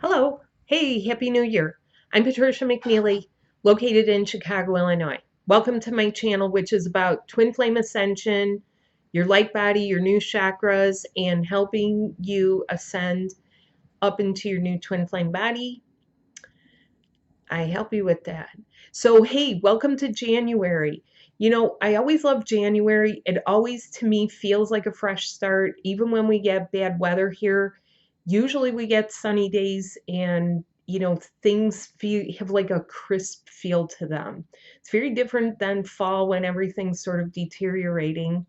Hello. Hey, Happy New Year. I'm Patricia McNeely, located in Chicago, Illinois. Welcome to my channel, which is about twin flame ascension, your light body, your new chakras, and helping you ascend up into your new twin flame body. I help you with that. So, hey, welcome to January. You know, I always love January. It always, to me, feels like a fresh start, even when we get bad weather here. Usually we get sunny days and, things have like a crisp feel to them. It's very different than fall when everything's sort of deteriorating.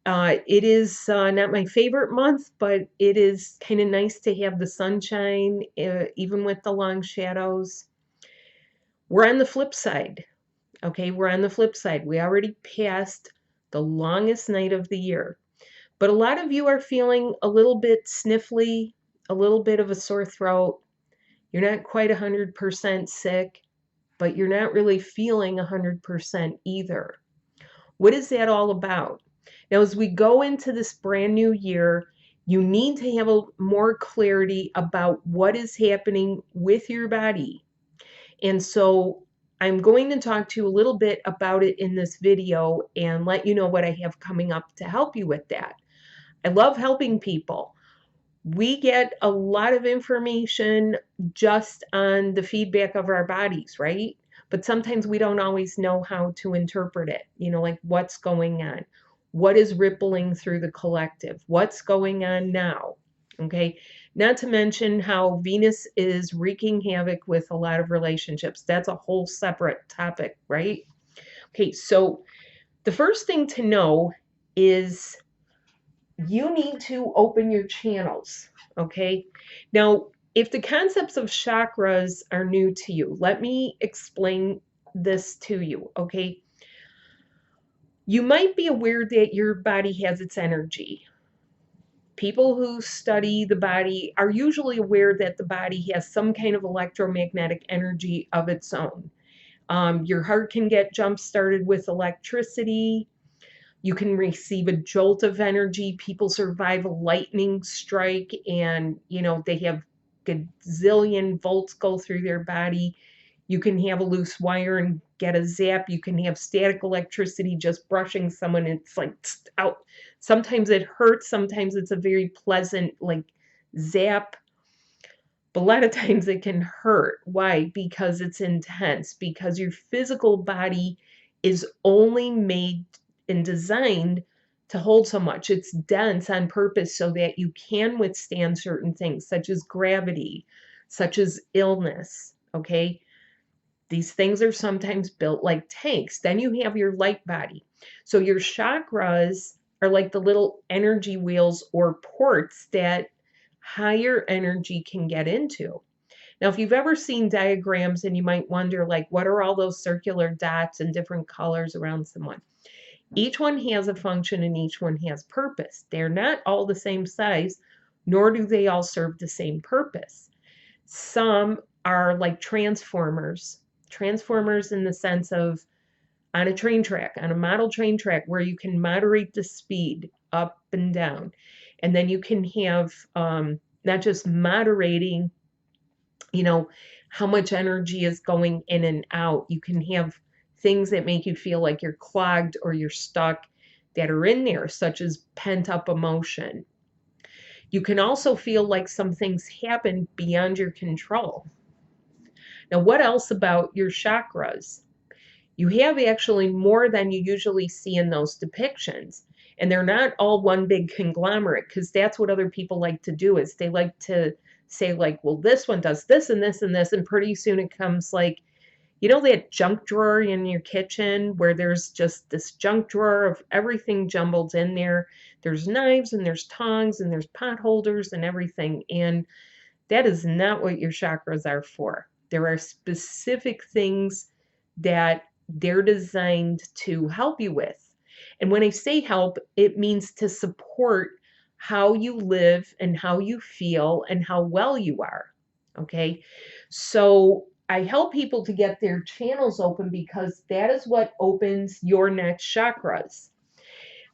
It is not my favorite month, but it is kind of nice to have the sunshine, even with the long shadows. We're on the flip side. Okay, we're on the flip side. We already passed the longest night of the year. But a lot of you are feeling a little bit sniffly, a little bit of a sore throat. You're not quite 100% sick, but you're not really feeling 100% either. What is that all about? Now, as we go into this brand new year, you need to have more clarity about what is happening with your body. And so I'm going to talk to you a little bit about it in this video and let you know what I have coming up to help you with that. I love helping people. We get a lot of information just on the feedback of our bodies, right? But sometimes we don't always know how to interpret it, like what's going on, what is rippling through the collective, what's going on now. Okay. Not to mention how Venus is wreaking havoc with a lot of relationships. That's a whole separate topic, right? Okay. So the first thing to know is you need to open your channels. Okay. Now, if the concepts of chakras are new to you, let me explain this to you. Okay. You might be aware that your body has its energy. People who study the body are usually aware that the body has some kind of electromagnetic energy of its own. Your heart can get jump started with electricity. You can receive a jolt of energy. People survive a lightning strike and, they have gazillion volts go through their body. You can have a loose wire and get a zap. You can have static electricity just brushing someone. It's like out. Sometimes it hurts. Sometimes it's a very pleasant, like zap. But a lot of times it can hurt. Why? Because it's intense. Because your physical body is only made and designed to hold so much. It's dense on purpose so that you can withstand certain things, such as gravity, such as illness. Okay. These things are sometimes built like tanks. Then you have your light body. So your chakras are like the little energy wheels or ports that higher energy can get into. Now, if you've ever seen diagrams and you might wonder, like, what are all those circular dots and different colors around someone? Each one has a function and each one has purpose. They're not all the same size, nor do they all serve the same purpose. Some are like transformers in the sense of on a train track, on a model train track, where you can moderate the speed up and down. And then you can have not just moderating, how much energy is going in and out. You can have things that make you feel like you're clogged or you're stuck that are in there, such as pent up emotion. You can also feel like some things happen beyond your control. Now, what else about your chakras? You have actually more than you usually see in those depictions. And they're not all one big conglomerate, because that's what other people like to do, is they like to say, like, well, this one does this and this and this. And pretty soon it comes like, that junk drawer in your kitchen where there's just this junk drawer of everything jumbled in there. There's knives and there's tongs and there's pot holders and everything. And that is not what your chakras are for. There are specific things that they're designed to help you with. And when I say help, it means to support how you live and how you feel and how well you are. Okay. So I help people to get their channels open because that is what opens your next chakras.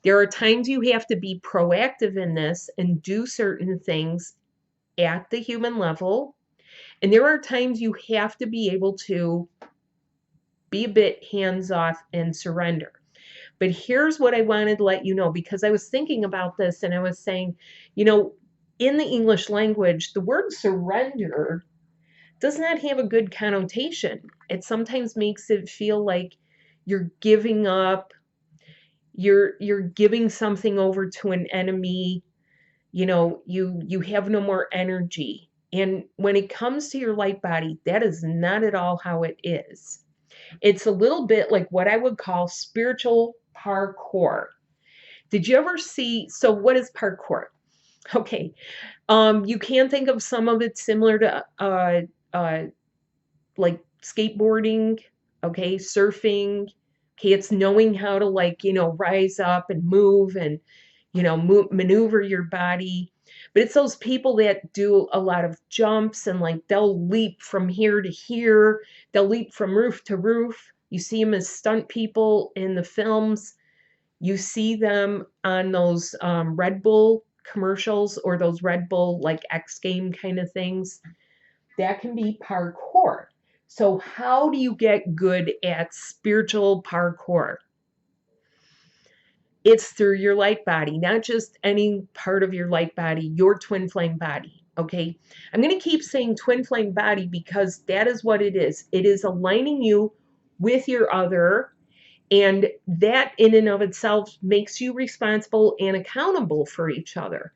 There are times you have to be proactive in this and do certain things at the human level, And there are times you have to be able to be a bit hands off and surrender. But here's what I wanted to let you know, because I was thinking about this and I was saying, you know, in the English language, the word surrender does not have a good connotation. It sometimes makes it feel like you're giving up, you're giving something over to an enemy, you know, you have no more energy. And when it comes to your light body, that is not at all how it is. It's a little bit like what I would call spiritual parkour. Did you ever see, so what is parkour? Okay. You can think of some of it similar to uh like skateboarding, okay, surfing. Okay, it's knowing how to, like, you know, rise up and move and, you know, maneuver your body. But it's those people that do a lot of jumps and, like, they'll leap from here to here. They'll leap from roof to roof. You see them as stunt people in the films. You see them on those Red Bull commercials or those Red Bull, like, X game kind of things. That can be parkour. So, how do you get good at spiritual parkour? It's through your light body, not just any part of your light body, your twin flame body. Okay. I'm going to keep saying twin flame body because that is what it is. It is aligning you with your other, and that in and of itself makes you responsible and accountable for each other.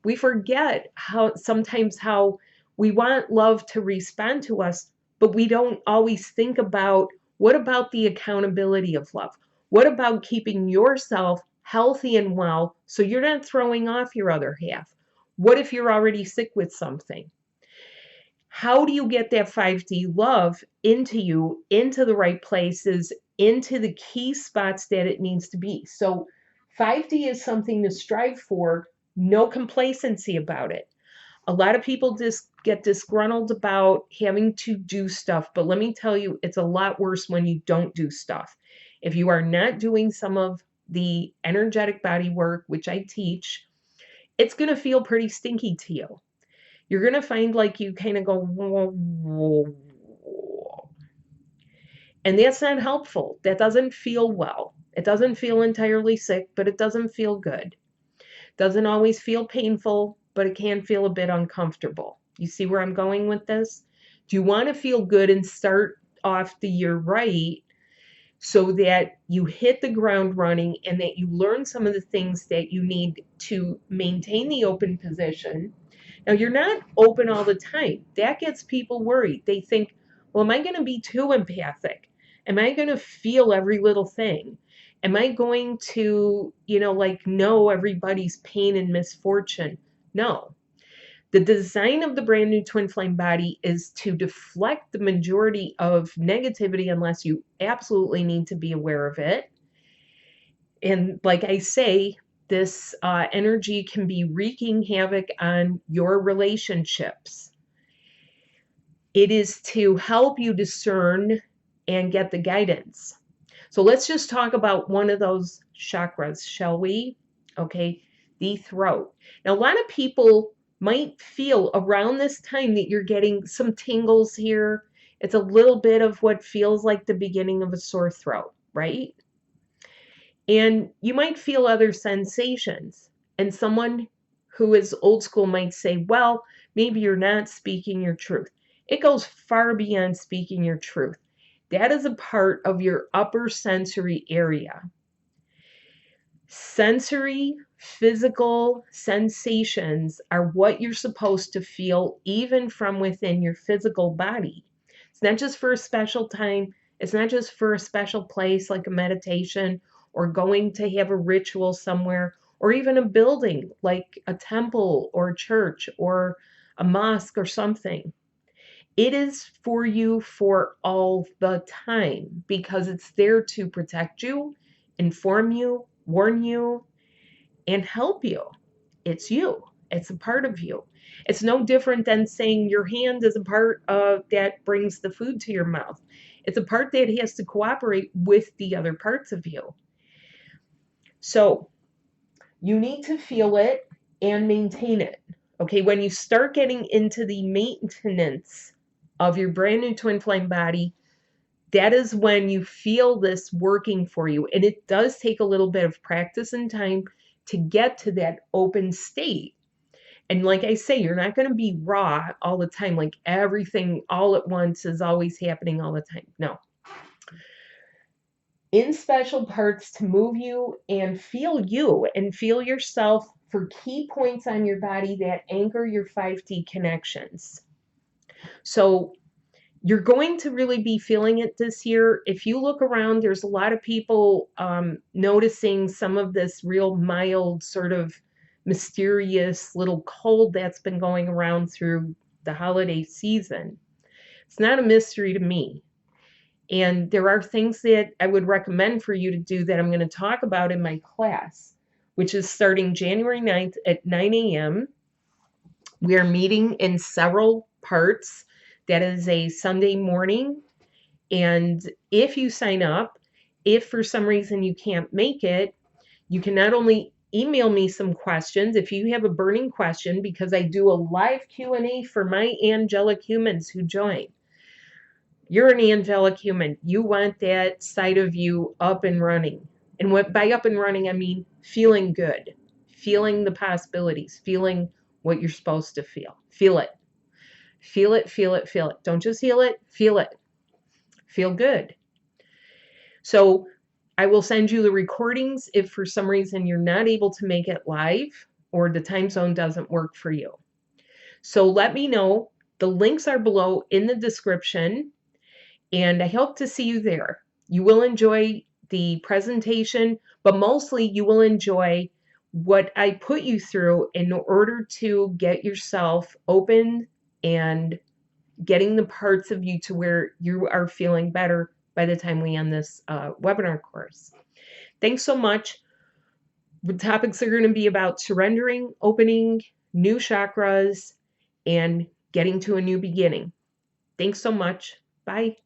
We forget how sometimes how we want love to respond to us, but we don't always think about what about the accountability of love? What about keeping yourself healthy and well so you're not throwing off your other half? What if you're already sick with something? How do you get that 5D love into you, into the right places, into the key spots that it needs to be? So 5D is something to strive for, no complacency about it. A lot of people just get disgruntled about having to do stuff, but let me tell you, it's a lot worse when you don't do stuff. If you are not doing some of the energetic body work, which I teach, it's going to feel pretty stinky to you. You're going to find like you kind of go, whoa, whoa, whoa. And that's not helpful. That doesn't feel well. It doesn't feel entirely sick, but it doesn't feel good. Doesn't always feel painful, but it can feel a bit uncomfortable. You see where I'm going with this? Do you want to feel good and start off the year right so that you hit the ground running and that you learn some of the things that you need to maintain the open position? Now, you're not open all the time. That gets people worried. They think, well, am I going to be too empathic? Am I going to feel every little thing? Am I going to, you know, like know everybody's pain and misfortune? No. The design of the brand new twin flame body is to deflect the majority of negativity unless you absolutely need to be aware of it. And like I say, this energy can be wreaking havoc on your relationships. It is to help you discern and get the guidance. So let's just talk about one of those chakras, shall we? Okay, the throat. Now, a lot of people might feel around this time that you're getting some tingles here. It's a little bit of what feels like the beginning of a sore throat, right? And you might feel other sensations. And someone who is old school might say, well, maybe you're not speaking your truth. It goes far beyond speaking your truth. That is a part of your upper sensory area. Sensory, physical sensations are what you're supposed to feel even from within your physical body. It's not just for a special time. It's not just for a special place like a meditation or going to have a ritual somewhere or even a building like a temple or a church or a mosque or something. It is for you for all the time because it's there to protect you, inform you, warn you, and help you. It's you. It's a part of you. It's no different than saying your hand is a part of that brings the food to your mouth. It's a part that has to cooperate with the other parts of you. So you need to feel it and maintain it. Okay, when you start getting into the maintenance of your brand new twin flame body, that is when you feel this working for you. And it does take a little bit of practice and time to get to that open state. And like I say, you're not going to be raw all the time, like everything all at once is always happening all the time. No. In special parts to move you and feel yourself for key points on your body that anchor your 5D connections. So you're going to really be feeling it this year. If you look around, there's a lot of people noticing some of this real mild, sort of mysterious little cold that's been going around through the holiday season. It's not a mystery to me. And there are things that I would recommend for you to do that I'm going to talk about in my class, which is starting January 9th at 9 a.m. We are meeting in several parts. That is a Sunday morning. And if you sign up, if for some reason you can't make it, you can not only email me some questions if you have a burning question, because I do a live Q&A for my angelic humans who join. You're an angelic human. You want that side of you up and running. And what by up and running, I mean feeling good, feeling the possibilities, feeling what you're supposed to feel. Feel it. Feel it, feel it, feel it. Don't just feel it, feel it. Feel good. So I will send you the recordings if for some reason you're not able to make it live or the time zone doesn't work for you. So let me know. The links are below in the description. And I hope to see you there. You will enjoy the presentation, but mostly you will enjoy what I put you through in order to get yourself open and getting the parts of you to where you are feeling better by the time we end this webinar course. Thanks so much. The topics are going to be about surrendering, opening new chakras, and getting to a new beginning. Thanks so much. Bye.